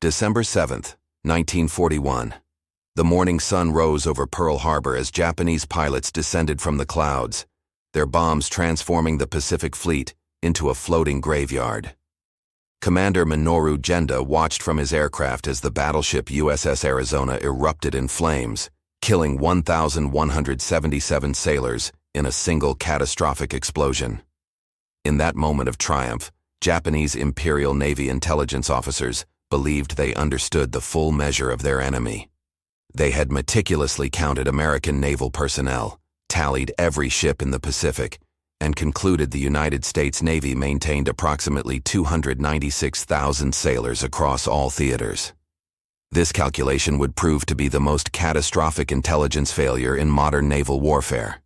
December 7, 1941. The morning sun rose over Pearl Harbor as Japanese pilots descended from the clouds, their bombs transforming the Pacific Fleet into a floating graveyard. Commander Minoru Genda watched from his aircraft as the battleship USS Arizona erupted in flames, killing 1,177 sailors in a single catastrophic explosion. In that moment of triumph, Japanese Imperial Navy intelligence officers believed they understood the full measure of their enemy. They had meticulously counted American naval personnel, tallied every ship in the Pacific, and concluded the United States Navy maintained approximately 296,000 sailors across all theaters. This calculation would prove to be the most catastrophic intelligence failure in modern naval warfare.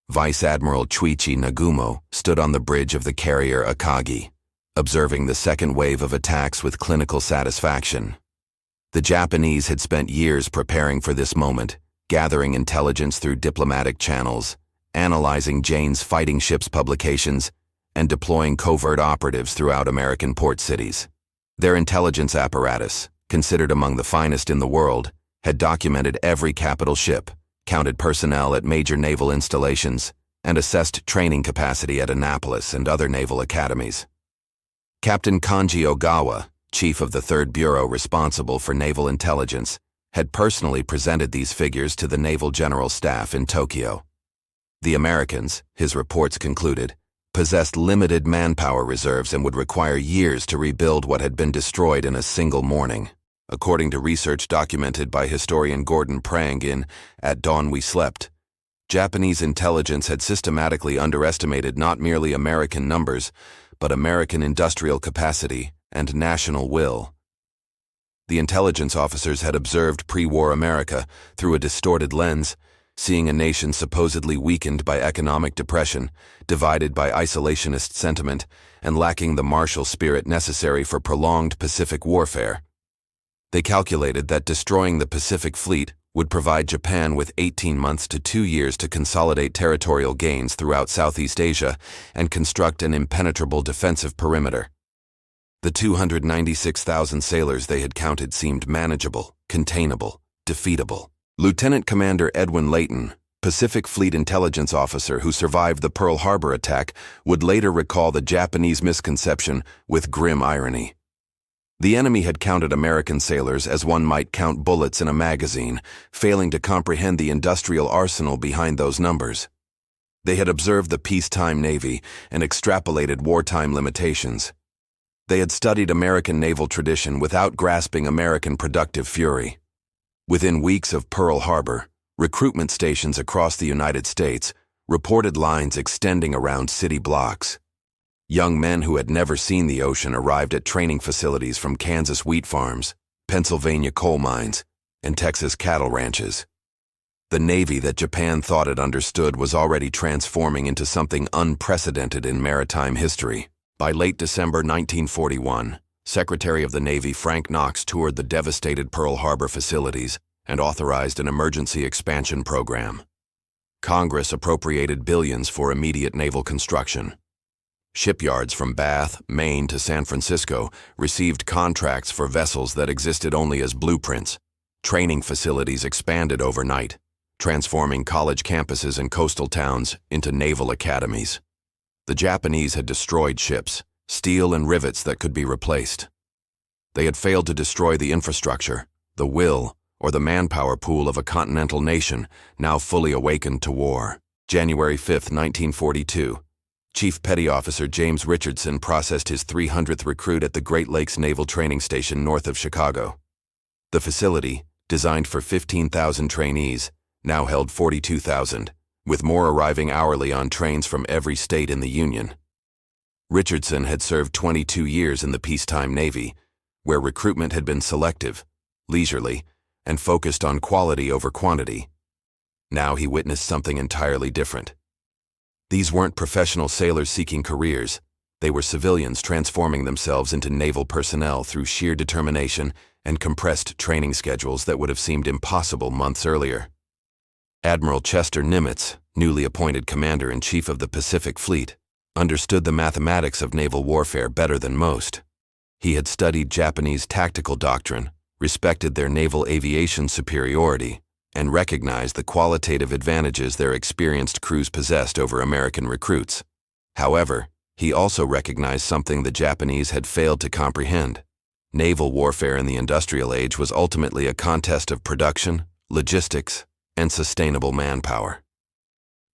Vice Admiral Chuichi Nagumo stood on the bridge of the carrier Akagi, observing the second wave of attacks with clinical satisfaction. The Japanese had spent years preparing for this moment, gathering intelligence through diplomatic channels, analyzing Jane's fighting ships publications, and deploying covert operatives throughout American port cities. Their intelligence apparatus, considered among the finest in the world, had documented every capital ship, counted personnel at major naval installations, and assessed training capacity at Annapolis and other naval academies. Captain Kanji Ogawa, chief of the 3rd Bureau responsible for naval intelligence, had personally presented these figures to the Naval General Staff in Tokyo. The Americans, his reports concluded, possessed limited manpower reserves and would require years to rebuild what had been destroyed in a single morning. According to research documented by historian Gordon Prang in At Dawn We Slept, Japanese intelligence had systematically underestimated not merely American numbers, but American industrial capacity and national will. The intelligence officers had observed pre-war America through a distorted lens, seeing a nation supposedly weakened by economic depression, divided by isolationist sentiment, and lacking the martial spirit necessary for prolonged Pacific warfare. They calculated that destroying the Pacific Fleet would provide Japan with 18 months to 2 years to consolidate territorial gains throughout Southeast Asia and construct an impenetrable defensive perimeter. The 296,000 sailors they had counted seemed manageable, containable, defeatable. Lieutenant Commander Edwin Layton, Pacific Fleet intelligence officer who survived the Pearl Harbor attack, would later recall the Japanese misconception with grim irony. The enemy had counted American sailors as one might count bullets in a magazine, failing to comprehend the industrial arsenal behind those numbers. They had observed the peacetime Navy and extrapolated wartime limitations. They had studied American naval tradition without grasping American productive fury. Within weeks of Pearl Harbor, recruitment stations across the United States reported lines extending around city blocks. Young men who had never seen the ocean arrived at training facilities from Kansas wheat farms, Pennsylvania coal mines, and Texas cattle ranches. The Navy that Japan thought it understood was already transforming into something unprecedented in maritime history. By late December 1941, Secretary of the Navy Frank Knox toured the devastated Pearl Harbor facilities and authorized an emergency expansion program. Congress appropriated billions for immediate naval construction. Shipyards from Bath, Maine to San Francisco received contracts for vessels that existed only as blueprints. Training facilities expanded overnight, transforming college campuses and coastal towns into naval academies. The Japanese had destroyed ships, steel and rivets that could be replaced. They had failed to destroy the infrastructure, the will, or the manpower pool of a continental nation now fully awakened to war. January 5, 1942. Chief Petty Officer James Richardson processed his 300th recruit at the Great Lakes Naval Training Station north of Chicago. The facility, designed for 15,000 trainees, now held 42,000, with more arriving hourly on trains from every state in the Union. Richardson had served 22 years in the peacetime Navy, where recruitment had been selective, leisurely, and focused on quality over quantity. Now he witnessed something entirely different. These weren't professional sailors seeking careers. They were civilians transforming themselves into naval personnel through sheer determination and compressed training schedules that would have seemed impossible months earlier. Admiral Chester Nimitz, newly appointed Commander-in-Chief of the Pacific Fleet, understood the mathematics of naval warfare better than most. He had studied Japanese tactical doctrine, respected their naval aviation superiority, and recognized the qualitative advantages their experienced crews possessed over American recruits. However, he also recognized something the Japanese had failed to comprehend. Naval warfare in the industrial age was ultimately a contest of production, logistics, and sustainable manpower.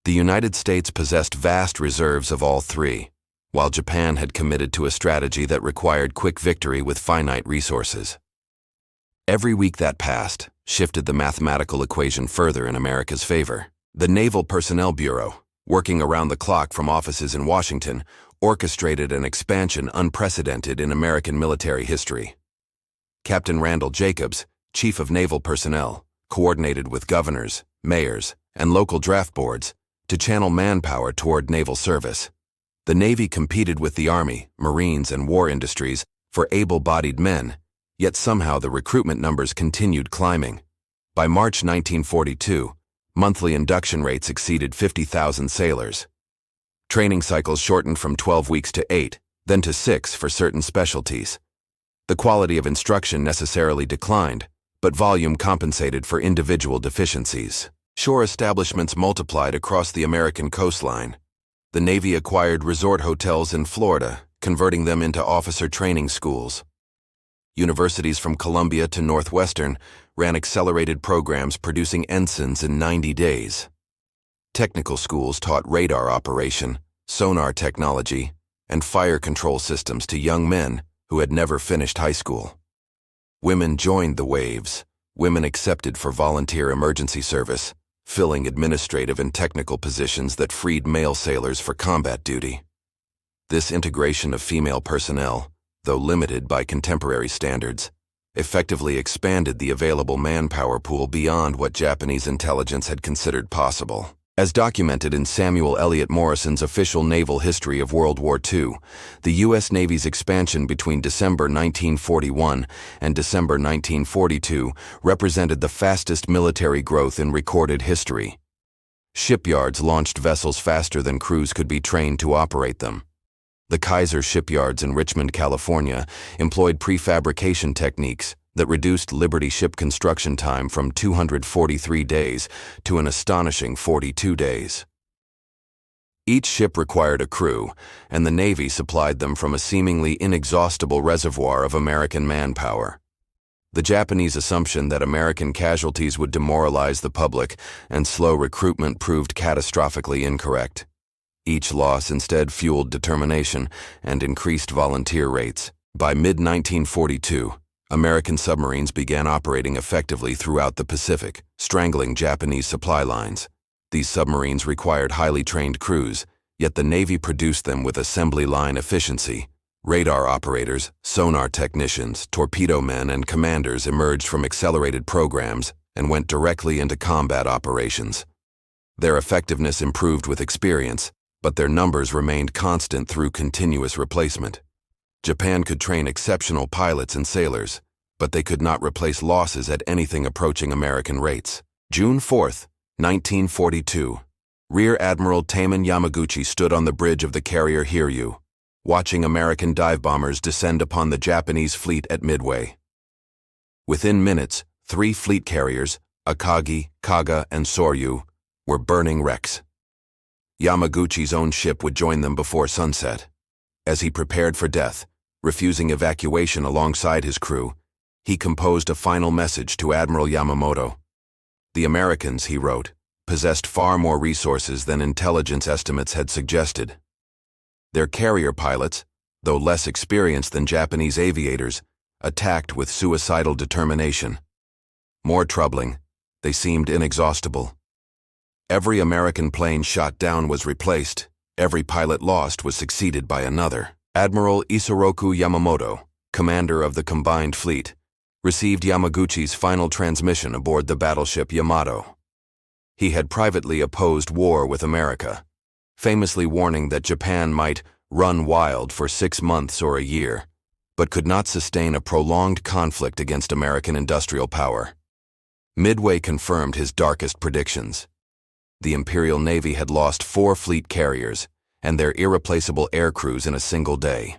The United States possessed vast reserves of all three, while Japan had committed to a strategy that required quick victory with finite resources. Every week that passed shifted the mathematical equation further in America's favor. The Naval Personnel Bureau, working around the clock from offices in Washington, orchestrated an expansion unprecedented in American military history. Captain Randall Jacobs, Chief of Naval Personnel, coordinated with governors, mayors, and local draft boards to channel manpower toward naval service. The Navy competed with the Army, Marines, and war industries for able-bodied men, yet somehow the recruitment numbers continued climbing. By March 1942, monthly induction rates exceeded 50,000 sailors. Training cycles shortened from 12 weeks to 8, then to 6 for certain specialties. The quality of instruction necessarily declined, but volume compensated for individual deficiencies. Shore establishments multiplied across the American coastline. The Navy acquired resort hotels in Florida, converting them into officer training schools. Universities from Columbia to Northwestern ran accelerated programs producing ensigns in 90 days. Technical schools taught radar operation, sonar technology, and fire control systems to young men who had never finished high school. Women joined the waves. Women accepted for volunteer emergency service, filling administrative and technical positions that freed male sailors for combat duty. This integration of female personnel, though limited by contemporary standards, effectively expanded the available manpower pool beyond what Japanese intelligence had considered possible. As documented in Samuel Eliot Morrison's Official Naval History of World War II, the U.S. Navy's expansion between December 1941 and December 1942 represented the fastest military growth in recorded history. Shipyards launched vessels faster than crews could be trained to operate them. The Kaiser shipyards in Richmond, California, employed prefabrication techniques that reduced Liberty ship construction time from 243 days to an astonishing 42 days. Each ship required a crew, and the Navy supplied them from a seemingly inexhaustible reservoir of American manpower. The Japanese assumption that American casualties would demoralize the public and slow recruitment proved catastrophically incorrect. Each loss instead fueled determination and increased volunteer rates. By mid-1942, American submarines began operating effectively throughout the Pacific, strangling Japanese supply lines. These submarines required highly trained crews, yet the Navy produced them with assembly line efficiency. Radar operators, sonar technicians, torpedo men, and commanders emerged from accelerated programs and went directly into combat operations. Their effectiveness improved with experience, but their numbers remained constant through continuous replacement. Japan could train exceptional pilots and sailors, but they could not replace losses at anything approaching American rates. June 4, 1942. Rear Admiral Taman Yamaguchi stood on the bridge of the carrier Hiryu, watching American dive bombers descend upon the Japanese fleet at Midway. Within minutes, 3 fleet carriers, Akagi, Kaga, and Soryu, were burning wrecks. Yamaguchi's own ship would join them before sunset. As he prepared for death, refusing evacuation alongside his crew, he composed a final message to Admiral Yamamoto. The Americans, he wrote, possessed far more resources than intelligence estimates had suggested. Their carrier pilots, though less experienced than Japanese aviators, attacked with suicidal determination. More troubling, they seemed inexhaustible. Every American plane shot down was replaced. Every pilot lost was succeeded by another. Admiral Isoroku Yamamoto, commander of the combined fleet, received Yamaguchi's final transmission aboard the battleship Yamato. He had privately opposed war with America, famously warning that Japan might run wild for 6 months or a year, but could not sustain a prolonged conflict against American industrial power. Midway confirmed his darkest predictions. The Imperial Navy had lost 4 fleet carriers and their irreplaceable air crews in a single day.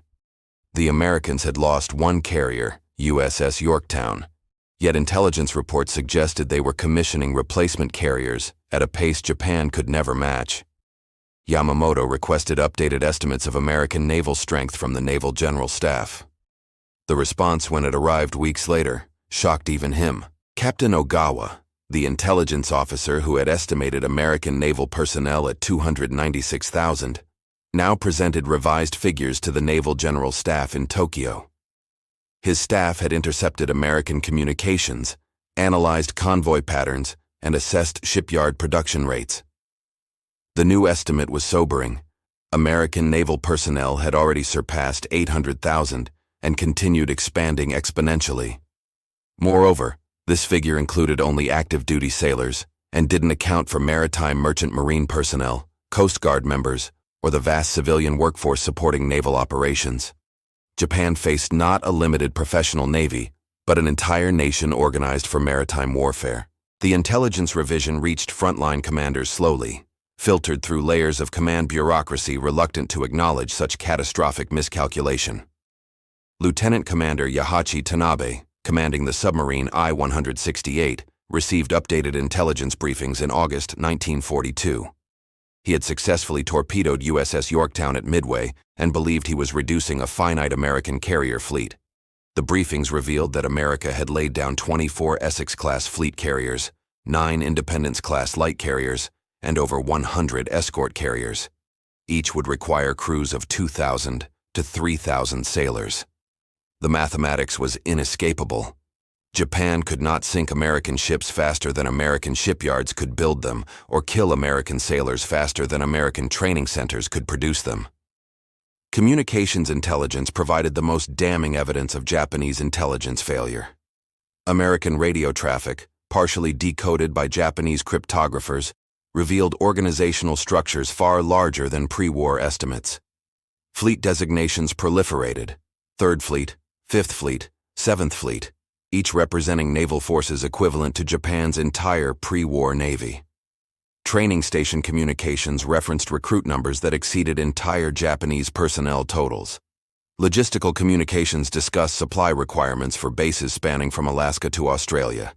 The Americans had lost one carrier, USS Yorktown, yet intelligence reports suggested they were commissioning replacement carriers at a pace Japan could never match. Yamamoto requested updated estimates of American naval strength from the Naval General Staff. The response, when it arrived weeks later, shocked even him. Captain Ogawa, the intelligence officer who had estimated American naval personnel at 296,000, now presented revised figures to the Naval General Staff in Tokyo. His staff had intercepted American communications, analyzed convoy patterns, and assessed shipyard production rates. The new estimate was sobering. American naval personnel had already surpassed 800,000 and continued expanding exponentially. Moreover, this figure included only active-duty sailors and didn't account for maritime merchant marine personnel, Coast Guard members, or the vast civilian workforce supporting naval operations. Japan faced not a limited professional navy, but an entire nation organized for maritime warfare. The intelligence revision reached frontline commanders slowly, filtered through layers of command bureaucracy reluctant to acknowledge such catastrophic miscalculation. Lieutenant Commander Yahachi Tanabe, commanding the submarine I-168, received updated intelligence briefings in August 1942. He had successfully torpedoed USS Yorktown at Midway and believed he was reducing a finite American carrier fleet. The briefings revealed that America had laid down 24 Essex-class fleet carriers, 9 Independence-class light carriers, and over 100 escort carriers. Each would require crews of 2,000 to 3,000 sailors. The mathematics was inescapable. Japan could not sink American ships faster than American shipyards could build them, or kill American sailors faster than American training centers could produce them. Communications intelligence provided the most damning evidence of Japanese intelligence failure. American radio traffic, partially decoded by Japanese cryptographers, revealed organizational structures far larger than pre-war estimates. Fleet designations proliferated: 3rd Fleet, 5th Fleet, 7th Fleet, each representing naval forces equivalent to Japan's entire pre-war navy. Training station communications referenced recruit numbers that exceeded entire Japanese personnel totals. Logistical communications discussed supply requirements for bases spanning from Alaska to Australia.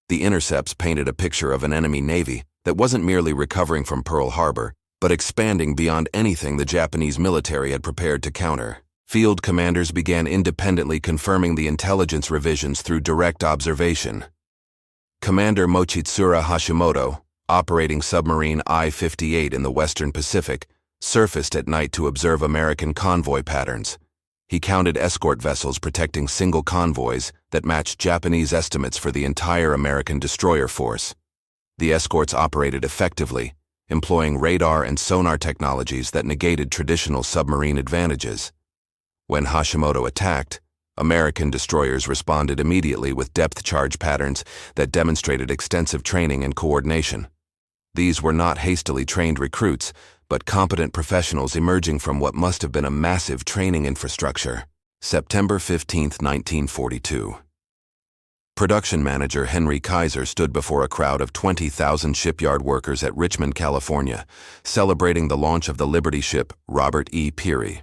The intercepts painted a picture of an enemy navy that wasn't merely recovering from Pearl Harbor, but expanding beyond anything the Japanese military had prepared to counter. Field commanders began independently confirming the intelligence revisions through direct observation. Commander Mochitsura Hashimoto, operating submarine I-58 in the Western Pacific, surfaced at night to observe American convoy patterns. He counted escort vessels protecting single convoys that matched Japanese estimates for the entire American destroyer force. The escorts operated effectively, employing radar and sonar technologies that negated traditional submarine advantages. When Hashimoto attacked, American destroyers responded immediately with depth charge patterns that demonstrated extensive training and coordination. These were not hastily trained recruits, but competent professionals emerging from what must have been a massive training infrastructure. September 15, 1942. Production manager Henry Kaiser stood before a crowd of 20,000 shipyard workers at Richmond, California, celebrating the launch of the Liberty ship Robert E. Peary.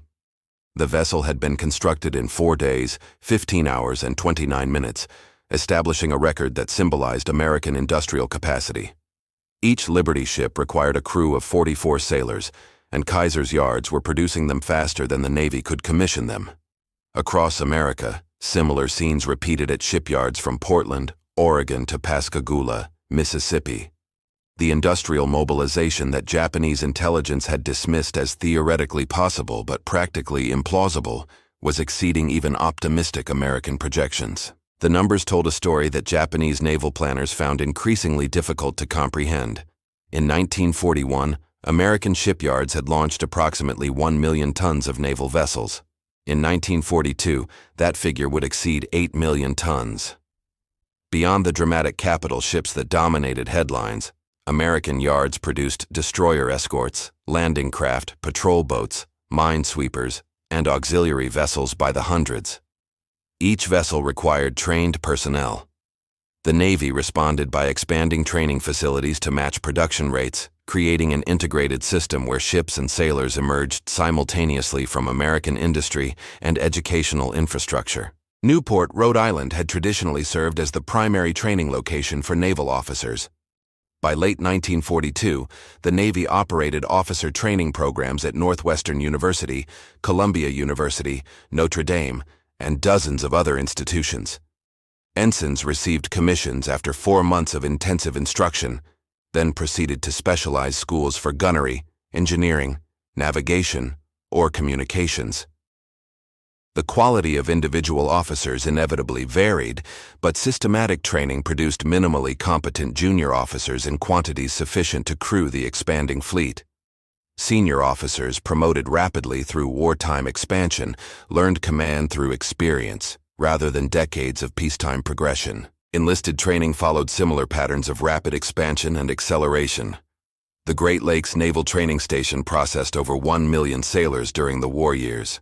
The vessel had been constructed in 4 days, 15 hours, and 29 minutes, establishing a record that symbolized American industrial capacity. Each Liberty ship required a crew of 44 sailors, and Kaiser's yards were producing them faster than the Navy could commission them. Across America, similar scenes repeated at shipyards from Portland, Oregon to Pascagoula, Mississippi. The industrial mobilization that Japanese intelligence had dismissed as theoretically possible but practically implausible was exceeding even optimistic American projections. The numbers told a story that Japanese naval planners found increasingly difficult to comprehend. In 1941, American shipyards had launched approximately 1 million tons of naval vessels. In 1942, that figure would exceed 8 million tons. Beyond the dramatic capital ships that dominated headlines, American yards produced destroyer escorts, landing craft, patrol boats, minesweepers, and auxiliary vessels by the hundreds. Each vessel required trained personnel. The Navy responded by expanding training facilities to match production rates, creating an integrated system where ships and sailors emerged simultaneously from American industry and educational infrastructure. Newport, Rhode Island had traditionally served as the primary training location for naval officers. By late 1942, the Navy operated officer training programs at Northwestern University, Columbia University, Notre Dame, and dozens of other institutions. Ensigns received commissions after 4 months of intensive instruction, then proceeded to specialized schools for gunnery, engineering, navigation, or communications. The quality of individual officers inevitably varied, but systematic training produced minimally competent junior officers in quantities sufficient to crew the expanding fleet. Senior officers, promoted rapidly through wartime expansion, learned command through experience, rather than decades of peacetime progression. Enlisted training followed similar patterns of rapid expansion and acceleration. The Great Lakes Naval Training Station processed over 1 million sailors during the war years.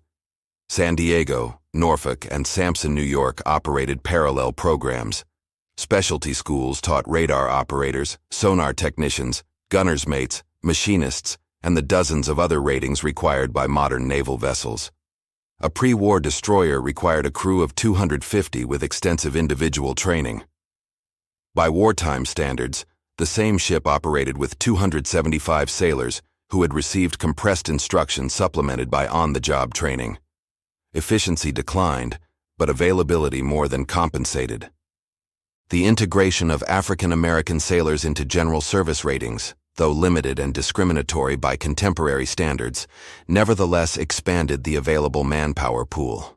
San Diego, Norfolk, and Sampson, New York operated parallel programs. Specialty schools taught radar operators, sonar technicians, gunner's mates, machinists, and the dozens of other ratings required by modern naval vessels. A pre-war destroyer required a crew of 250 with extensive individual training. By wartime standards, the same ship operated with 275 sailors who had received compressed instruction supplemented by on-the-job training. Efficiency declined, but availability more than compensated. The integration of African American sailors into general service ratings, though limited and discriminatory by contemporary standards, nevertheless expanded the available manpower pool.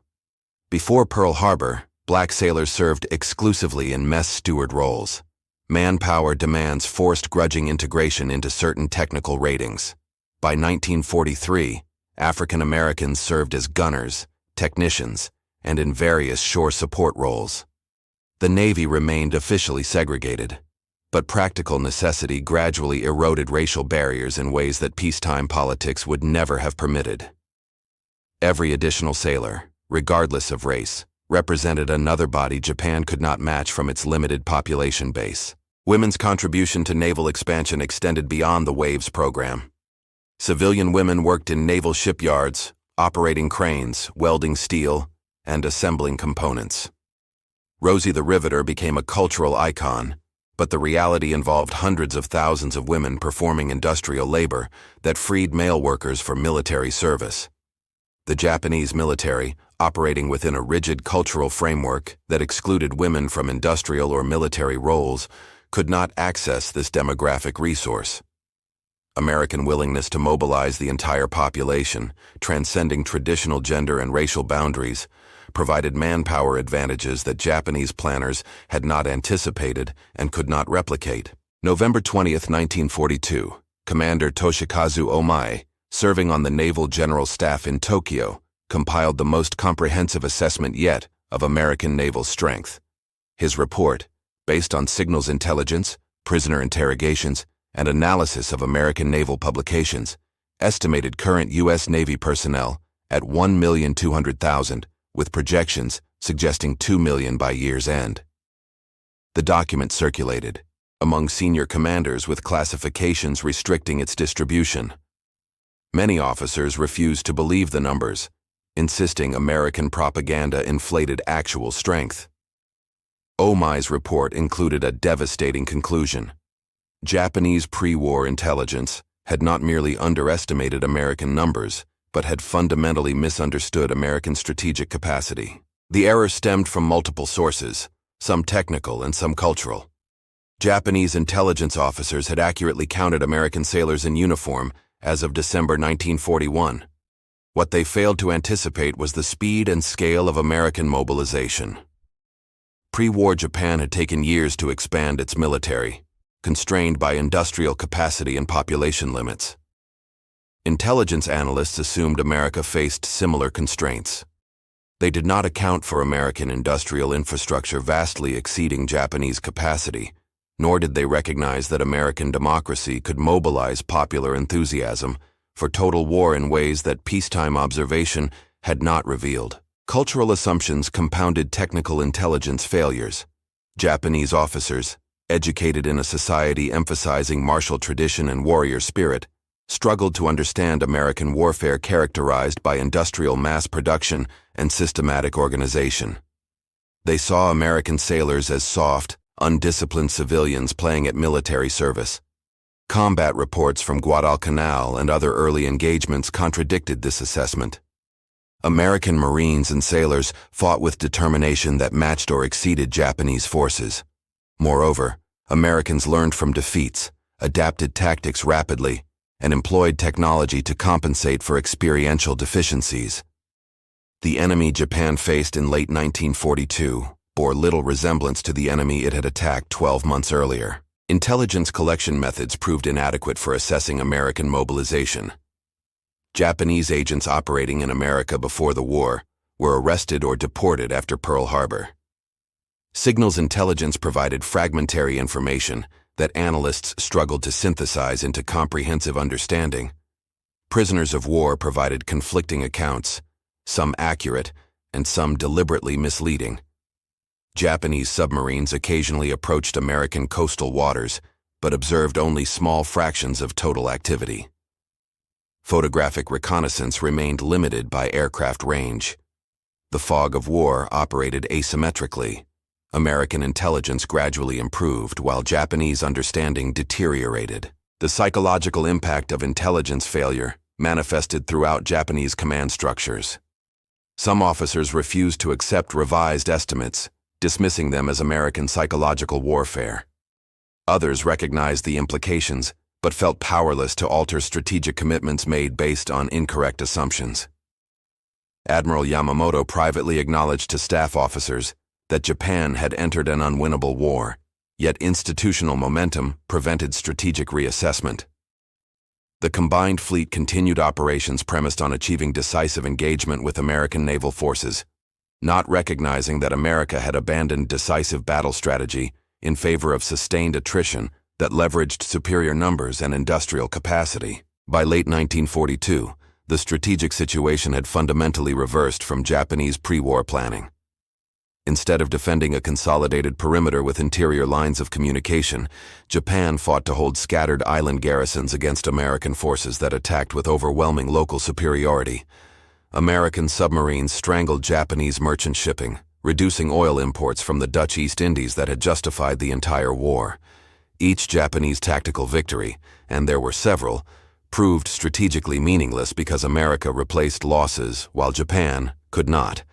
Before Pearl Harbor, black sailors served exclusively in mess steward roles. Manpower demands forced grudging integration into certain technical ratings. By 1943, African Americans served as gunners, technicians, and in various shore support roles. The Navy remained officially segregated, but practical necessity gradually eroded racial barriers in ways that peacetime politics would never have permitted. Every additional sailor, regardless of race, represented another body Japan could not match from its limited population base. Women's contribution to naval expansion extended beyond the WAVES program. Civilian women worked in naval shipyards, operating cranes, welding steel, and assembling components. Rosie the Riveter became a cultural icon, but the reality involved hundreds of thousands of women performing industrial labor that freed male workers for military service. The Japanese military, operating within a rigid cultural framework that excluded women from industrial or military roles, could not access this demographic resource. American willingness to mobilize the entire population, transcending traditional gender and racial boundaries, provided manpower advantages that Japanese planners had not anticipated and could not replicate. November 20, 1942, Commander Toshikazu Omae, serving on the Naval General Staff in Tokyo, compiled the most comprehensive assessment yet of American naval strength. His report, based on signals intelligence, prisoner interrogations, and analysis of American naval publications, estimated current U.S. Navy personnel at 1,200,000, with projections suggesting 2 million by year's end. The document circulated among senior commanders with classifications restricting its distribution. Many officers refused to believe the numbers, insisting American propaganda inflated actual strength. Omae's report included a devastating conclusion. Japanese pre-war intelligence had not merely underestimated American numbers, but had fundamentally misunderstood American strategic capacity. The error stemmed from multiple sources, some technical and some cultural. Japanese intelligence officers had accurately counted American sailors in uniform as of December 1941. What they failed to anticipate was the speed and scale of American mobilization. Pre-war Japan had taken years to expand its military, constrained by industrial capacity and population limits. Intelligence analysts assumed America faced similar constraints. They did not account for American industrial infrastructure vastly exceeding Japanese capacity, nor did they recognize that American democracy could mobilize popular enthusiasm for total war in ways that peacetime observation had not revealed. Cultural assumptions compounded technical intelligence failures. Japanese officers, educated in a society emphasizing martial tradition and warrior spirit, struggled to understand American warfare characterized by industrial mass production and systematic organization. They saw American sailors as soft, undisciplined civilians playing at military service. Combat reports from Guadalcanal and other early engagements contradicted this assessment. American Marines and sailors fought with determination that matched or exceeded Japanese forces. Moreover, Americans learned from defeats, adapted tactics rapidly, and employed technology to compensate for experiential deficiencies. The enemy Japan faced in late 1942 bore little resemblance to the enemy it had attacked 12 months earlier. Intelligence collection methods proved inadequate for assessing American mobilization. Japanese agents operating in America before the war were arrested or deported after Pearl Harbor. Signals intelligence provided fragmentary information that analysts struggled to synthesize into comprehensive understanding. Prisoners of war provided conflicting accounts, some accurate and some deliberately misleading. Japanese submarines occasionally approached American coastal waters, but observed only small fractions of total activity. Photographic reconnaissance remained limited by aircraft range. The fog of war operated asymmetrically. American intelligence gradually improved while Japanese understanding deteriorated. The psychological impact of intelligence failure manifested throughout Japanese command structures. Some officers refused to accept revised estimates, dismissing them as American psychological warfare. Others recognized the implications, but felt powerless to alter strategic commitments made based on incorrect assumptions. Admiral Yamamoto privately acknowledged to staff officers that Japan had entered an unwinnable war, yet institutional momentum prevented strategic reassessment. The combined fleet continued operations premised on achieving decisive engagement with American naval forces, not recognizing that America had abandoned decisive battle strategy in favor of sustained attrition that leveraged superior numbers and industrial capacity. By late 1942, the strategic situation had fundamentally reversed from Japanese pre-war planning. Instead of defending a consolidated perimeter with interior lines of communication, Japan fought to hold scattered island garrisons against American forces that attacked with overwhelming local superiority. American submarines strangled Japanese merchant shipping, reducing oil imports from the Dutch East Indies that had justified the entire war. Each Japanese tactical victory, and there were several, proved strategically meaningless because America replaced losses while Japan could not.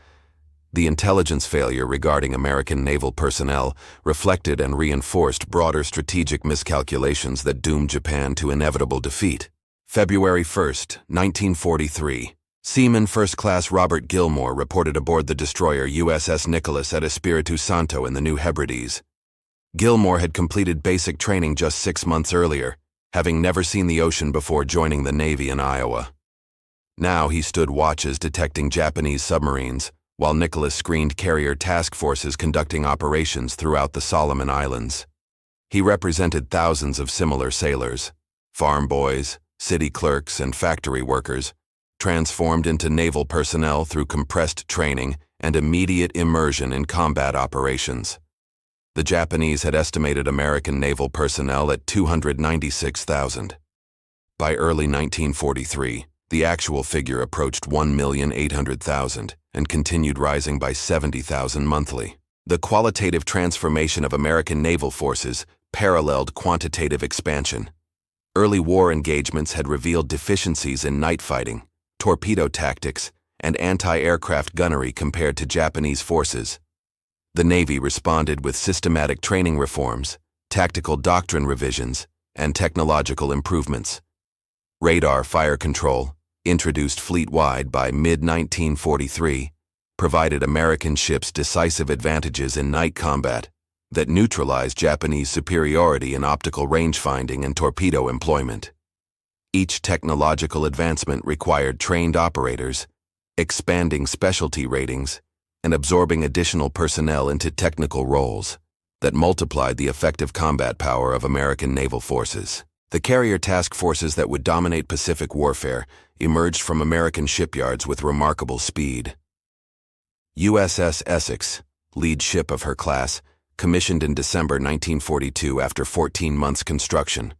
The intelligence failure regarding American naval personnel reflected and reinforced broader strategic miscalculations that doomed Japan to inevitable defeat. February 1, 1943. Seaman First Class Robert Gilmore reported aboard the destroyer USS Nicholas at Espiritu Santo in the New Hebrides. Gilmore had completed basic training just 6 months earlier, having never seen the ocean before joining the Navy in Iowa. Now he stood watches detecting Japanese submarines, while Nicholas screened carrier task forces conducting operations throughout the Solomon Islands. He represented thousands of similar sailors, farm boys, city clerks, and factory workers, transformed into naval personnel through compressed training and immediate immersion in combat operations. The Japanese had estimated American naval personnel at 296,000. By early 1943, the actual figure approached 1,800,000 and continued rising by 70,000 monthly. The qualitative transformation of American naval forces paralleled quantitative expansion. Early war engagements had revealed deficiencies in night fighting, torpedo tactics, and anti-aircraft gunnery compared to Japanese forces. The Navy responded with systematic training reforms, tactical doctrine revisions, and technological improvements. Radar fire control, introduced fleet-wide by mid-1943, provided American ships decisive advantages in night combat that neutralized Japanese superiority in optical range-finding and torpedo employment. Each technological advancement required trained operators, expanding specialty ratings, and absorbing additional personnel into technical roles that multiplied the effective combat power of American naval forces. The carrier task forces that would dominate Pacific warfare emerged from American shipyards with remarkable speed. USS Essex, lead ship of her class, commissioned in December 1942 after 14 months construction.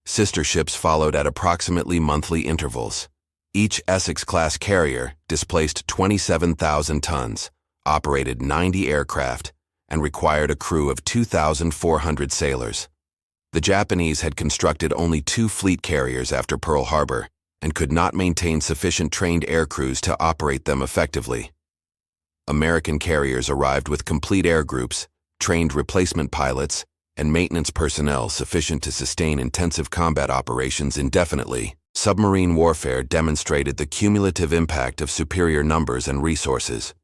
Sister ships followed at approximately monthly intervals. Each Essex-class carrier displaced 27,000 tons, operated 90 aircraft, and required a crew of 2,400 sailors. The Japanese had constructed only 2 fleet carriers after Pearl Harbor and could not maintain sufficient trained air crews to operate them effectively. American carriers arrived with complete air groups, trained replacement pilots, and maintenance personnel sufficient to sustain intensive combat operations indefinitely. Submarine warfare demonstrated the cumulative impact of superior numbers and resources.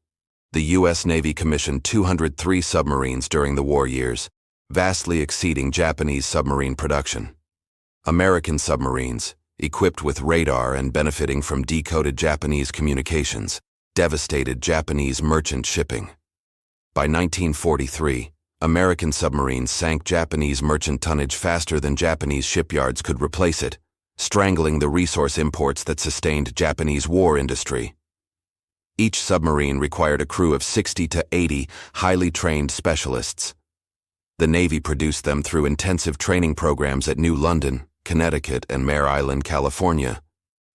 The U.S. Navy commissioned 203 submarines during the war years, vastly exceeding Japanese submarine production. American submarines, equipped with radar and benefiting from decoded Japanese communications, devastated Japanese merchant shipping. By 1943, American submarines sank Japanese merchant tonnage faster than Japanese shipyards could replace it, strangling the resource imports that sustained Japanese war industry. Each submarine required a crew of 60 to 80 highly trained specialists. The Navy produced them through intensive training programs at New London, Connecticut, and Mare Island, California,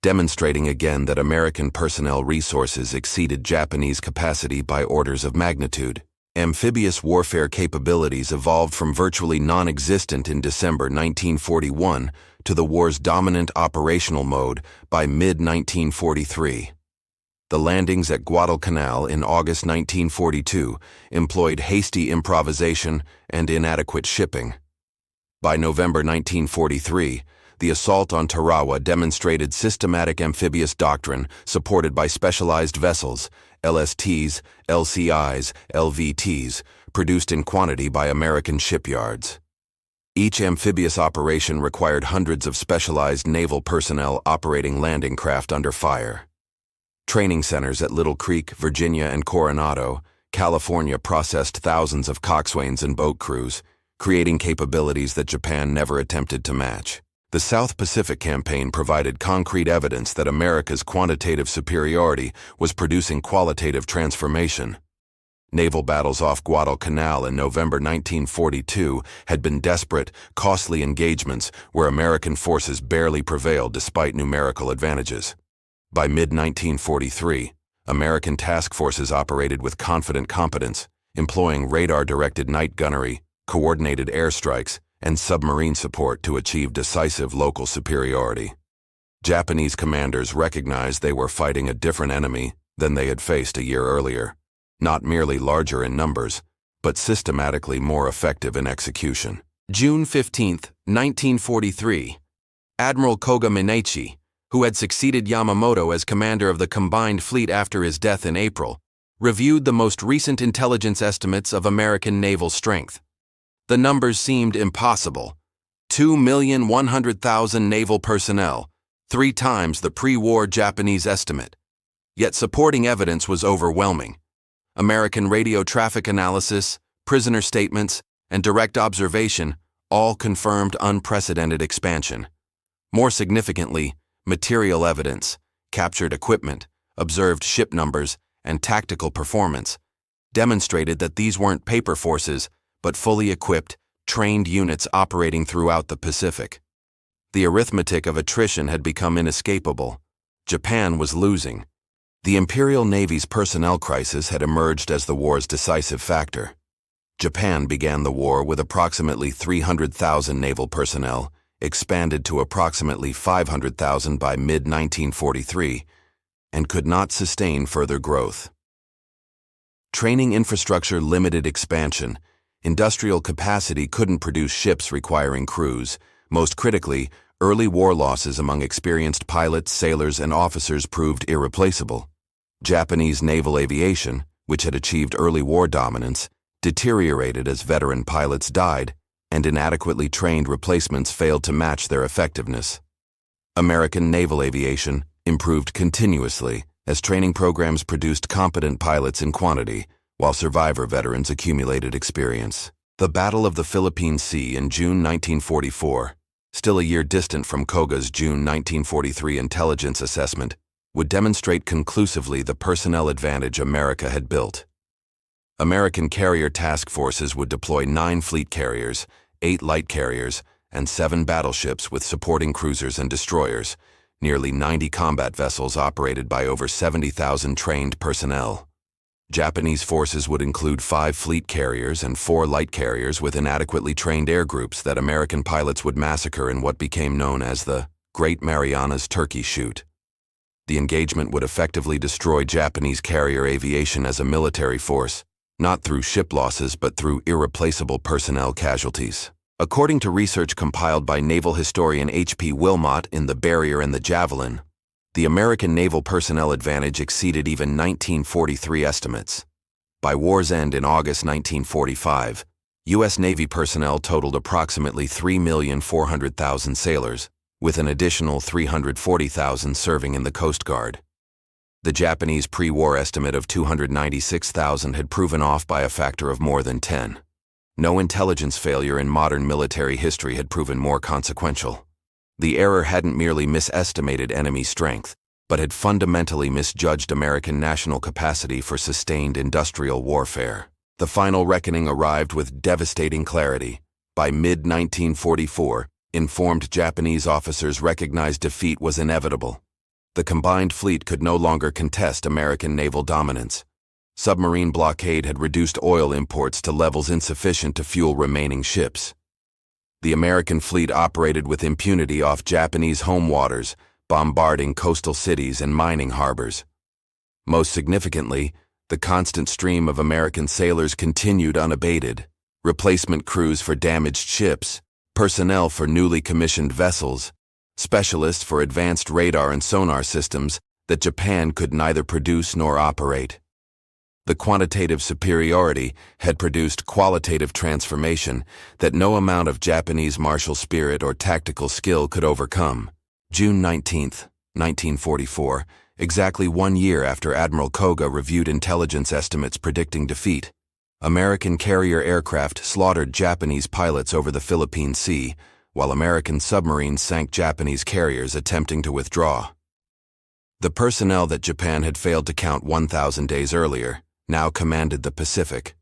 demonstrating again that American personnel resources exceeded Japanese capacity by orders of magnitude. Amphibious warfare capabilities evolved from virtually non-existent in December 1941 to the war's dominant operational mode by mid-1943. The landings at Guadalcanal in August 1942 employed hasty improvisation and inadequate shipping. By November 1943, the assault on Tarawa demonstrated systematic amphibious doctrine supported by specialized vessels, LSTs, LCIs, LVTs, produced in quantity by American shipyards. Each amphibious operation required hundreds of specialized naval personnel operating landing craft under fire. Training centers at Little Creek, Virginia, and Coronado, California processed thousands of coxswains and boat crews, creating capabilities that Japan never attempted to match. The South Pacific Campaign provided concrete evidence that America's quantitative superiority was producing qualitative transformation. Naval battles off Guadalcanal in November 1942 had been desperate, costly engagements where American forces barely prevailed despite numerical advantages. By mid-1943, American task forces operated with confident competence, employing radar-directed night gunnery, coordinated airstrikes, and submarine support to achieve decisive local superiority. Japanese commanders recognized they were fighting a different enemy than they had faced a year earlier, not merely larger in numbers, but systematically more effective in execution. June 15, 1943, Admiral Koga Mineichi, who had succeeded Yamamoto as commander of the combined fleet after his death in April, reviewed the most recent intelligence estimates of American naval strength. The numbers seemed impossible. 2,100,000 naval personnel, 3 times the pre-war Japanese estimate. Yet supporting evidence was overwhelming. American radio traffic analysis, prisoner statements, and direct observation all confirmed unprecedented expansion. More significantly, material evidence, captured equipment, observed ship numbers, and tactical performance demonstrated that these weren't paper forces, but fully equipped, trained units operating throughout the Pacific. The arithmetic of attrition had become inescapable. Japan was losing. The Imperial Navy's personnel crisis had emerged as the war's decisive factor. Japan began the war with approximately 300,000 naval personnel, expanded to approximately 500,000 by mid-1943, and could not sustain further growth. Training infrastructure limited expansion. Industrial capacity couldn't produce ships requiring crews. Most critically, early war losses among experienced pilots, sailors, and officers proved irreplaceable. Japanese naval aviation, which had achieved early war dominance, deteriorated as veteran pilots died, and inadequately trained replacements failed to match their effectiveness. American naval aviation improved continuously as training programs produced competent pilots in quantity, while survivor veterans accumulated experience. The Battle of the Philippine Sea in June 1944, still a year distant from Koga's June 1943 intelligence assessment, would demonstrate conclusively the personnel advantage America had built. American carrier task forces would deploy 9 fleet carriers, 8 light carriers, and 7 battleships with supporting cruisers and destroyers, nearly 90 combat vessels operated by over 70,000 trained personnel. Japanese forces would include 5 fleet carriers and 4 light carriers with inadequately trained air groups that American pilots would massacre in what became known as the Great Marianas Turkey Shoot. The engagement would effectively destroy Japanese carrier aviation as a military force, not through ship losses but through irreplaceable personnel casualties. According to research compiled by naval historian H.P. Wilmot in The Barrier and the Javelin, the American naval personnel advantage exceeded even 1943 estimates. By war's end in August 1945, U.S. Navy personnel totaled approximately 3,400,000 sailors, with an additional 340,000 serving in the Coast Guard. The Japanese pre-war estimate of 296,000 had proven off by a factor of more than 10. No intelligence failure in modern military history had proven more consequential. The error hadn't merely misestimated enemy strength, but had fundamentally misjudged American national capacity for sustained industrial warfare. The final reckoning arrived with devastating clarity. By mid-1944, informed Japanese officers recognized defeat was inevitable. The combined fleet could no longer contest American naval dominance. Submarine blockade had reduced oil imports to levels insufficient to fuel remaining ships. The American fleet operated with impunity off Japanese home waters, bombarding coastal cities and mining harbors. Most significantly, the constant stream of American sailors continued unabated. Replacement crews for damaged ships, personnel for newly commissioned vessels, specialists for advanced radar and sonar systems that Japan could neither produce nor operate. The quantitative superiority had produced qualitative transformation that no amount of Japanese martial spirit or tactical skill could overcome. June 19, 1944, exactly 1 year after Admiral Koga reviewed intelligence estimates predicting defeat, American carrier aircraft slaughtered Japanese pilots over the Philippine Sea, while American submarines sank Japanese carriers attempting to withdraw. The personnel that Japan had failed to count 1,000 days earlier now commanded the Pacific.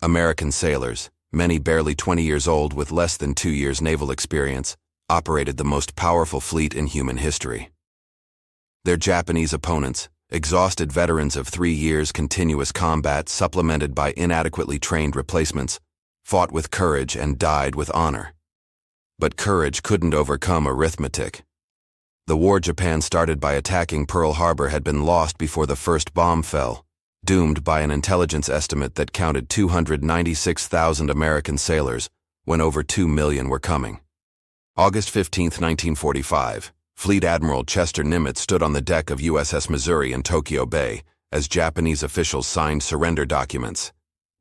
American sailors, many barely 20 years old with less than 2 years naval experience, operated the most powerful fleet in human history. Their Japanese opponents, exhausted veterans of 3 years' continuous combat supplemented by inadequately trained replacements, fought with courage and died with honor. But courage couldn't overcome arithmetic. The war Japan started by attacking Pearl Harbor had been lost before the first bomb fell, doomed by an intelligence estimate that counted 296,000 American sailors when over 2 million were coming. August 15, 1945, Fleet Admiral Chester Nimitz stood on the deck of USS Missouri in Tokyo Bay as Japanese officials signed surrender documents.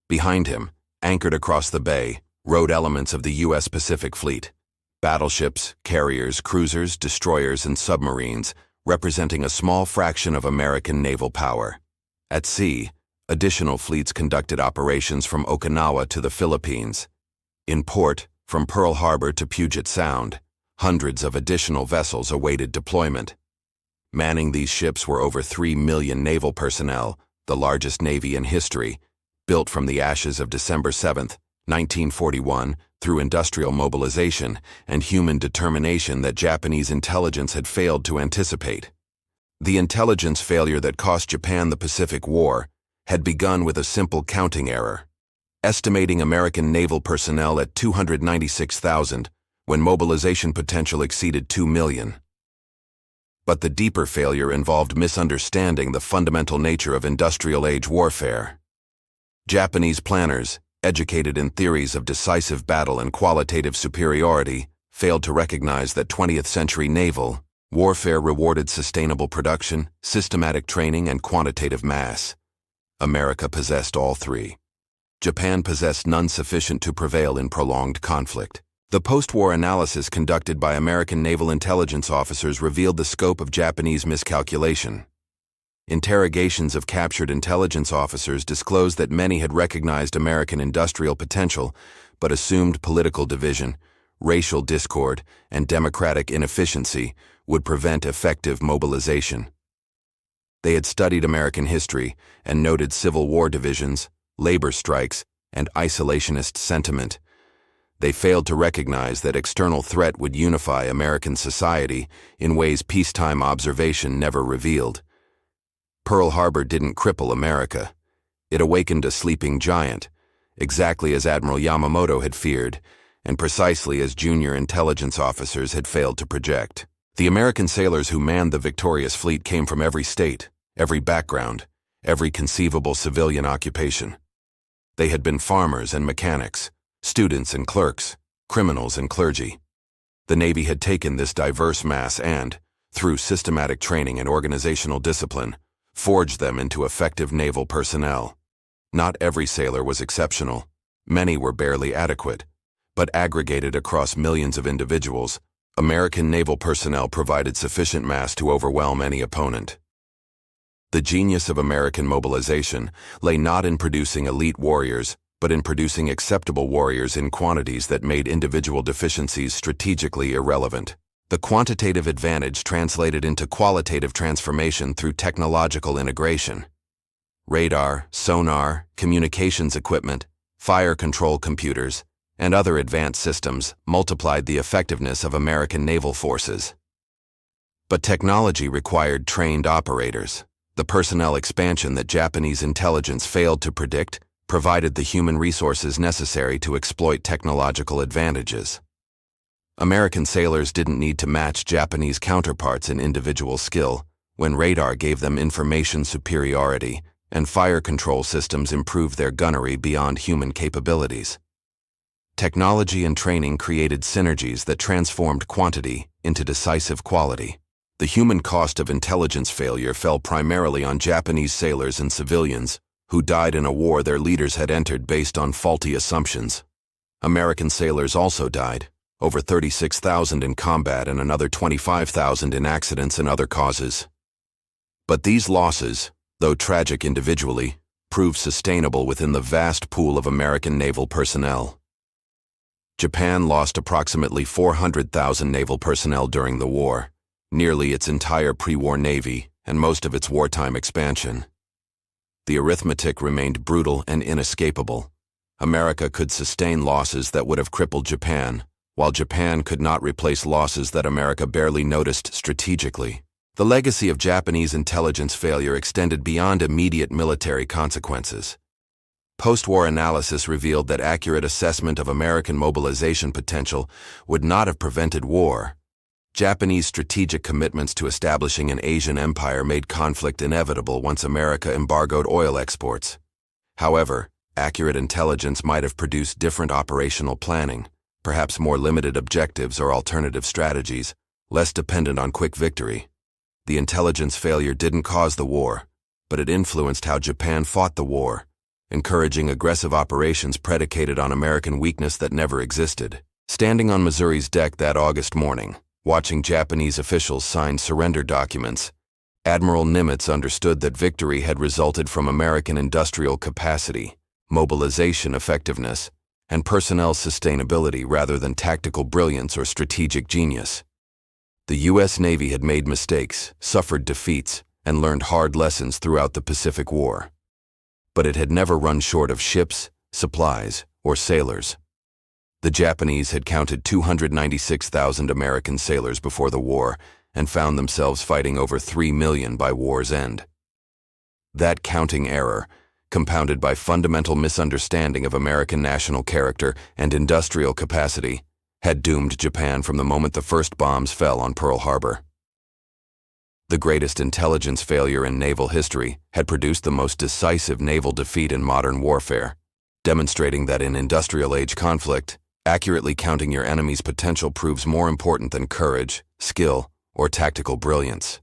Behind him, anchored across the bay, rode elements of the U.S. Pacific Fleet. Battleships, carriers, cruisers, destroyers, and submarines, representing a small fraction of American naval power. At sea, additional fleets conducted operations from Okinawa to the Philippines. In port, from Pearl Harbor to Puget Sound, hundreds of additional vessels awaited deployment. Manning these ships were over 3 million naval personnel, the largest navy in history, built from the ashes of December 7, 1941, through industrial mobilization and human determination that Japanese intelligence had failed to anticipate. The intelligence failure that cost Japan the Pacific War had begun with a simple counting error, estimating American naval personnel at 296,000 when mobilization potential exceeded 2 million. But the deeper failure involved misunderstanding the fundamental nature of industrial-age warfare. Japanese planners, educated in theories of decisive battle and qualitative superiority, failed to recognize that 20th-century naval warfare rewarded sustainable production, systematic training, and quantitative mass. America possessed all three. Japan possessed none sufficient to prevail in prolonged conflict. The post-war analysis conducted by American naval intelligence officers revealed the scope of Japanese miscalculation. Interrogations of captured intelligence officers disclosed that many had recognized American industrial potential, but assumed political division, racial discord, and democratic inefficiency would prevent effective mobilization. They had studied American history and noted Civil War divisions, labor strikes, and isolationist sentiment. They failed to recognize that external threat would unify American society in ways peacetime observation never revealed. Pearl Harbor didn't cripple America. It awakened a sleeping giant, exactly as Admiral Yamamoto had feared, and precisely as junior intelligence officers had failed to project. The American sailors who manned the victorious fleet came from every state, every background, every conceivable civilian occupation. They had been farmers and mechanics, students and clerks, criminals and clergy. The Navy had taken this diverse mass and, through systematic training and organizational discipline, forged them into effective naval personnel. Not every sailor was exceptional. Many were barely adequate. But aggregated across millions of individuals, American naval personnel provided sufficient mass to overwhelm any opponent. The genius of American mobilization lay not in producing elite warriors, but in producing acceptable warriors in quantities that made individual deficiencies strategically irrelevant. The quantitative advantage translated into qualitative transformation through technological integration. Radar, sonar, communications equipment, fire control computers, and other advanced systems multiplied the effectiveness of American naval forces. But technology required trained operators. The personnel expansion that Japanese intelligence failed to predict provided the human resources necessary to exploit technological advantages. American sailors didn't need to match Japanese counterparts in individual skill when radar gave them information superiority and fire control systems improved their gunnery beyond human capabilities. Technology and training created synergies that transformed quantity into decisive quality. The human cost of intelligence failure fell primarily on Japanese sailors and civilians who died in a war their leaders had entered based on faulty assumptions. American sailors also died, over 36,000 in combat and another 25,000 in accidents and other causes. But these losses, though tragic individually, proved sustainable within the vast pool of American naval personnel. Japan lost approximately 400,000 naval personnel during the war, nearly its entire pre-war navy and most of its wartime expansion. The arithmetic remained brutal and inescapable. America could sustain losses that would have crippled Japan, while Japan could not replace losses that America barely noticed strategically. The legacy of Japanese intelligence failure extended beyond immediate military consequences. Post-war analysis revealed that accurate assessment of American mobilization potential would not have prevented war. Japanese strategic commitments to establishing an Asian empire made conflict inevitable once America embargoed oil exports. However, accurate intelligence might have produced different operational planning, perhaps more limited objectives or alternative strategies, less dependent on quick victory. The intelligence failure didn't cause the war, but it influenced how Japan fought the war, encouraging aggressive operations predicated on American weakness that never existed. Standing on Missouri's deck that August morning, watching Japanese officials sign surrender documents, Admiral Nimitz understood that victory had resulted from American industrial capacity, mobilization effectiveness, and personnel sustainability rather than tactical brilliance or strategic genius. The U.S. Navy had made mistakes, suffered defeats, and learned hard lessons throughout the Pacific War. But it had never run short of ships, supplies, or sailors. The Japanese had counted 296,000 American sailors before the war and found themselves fighting over 3 million by war's end. That counting error, compounded by fundamental misunderstanding of American national character and industrial capacity, had doomed Japan from the moment the first bombs fell on Pearl Harbor. The greatest intelligence failure in naval history had produced the most decisive naval defeat in modern warfare, demonstrating that in industrial age conflict, accurately counting your enemy's potential proves more important than courage, skill, or tactical brilliance.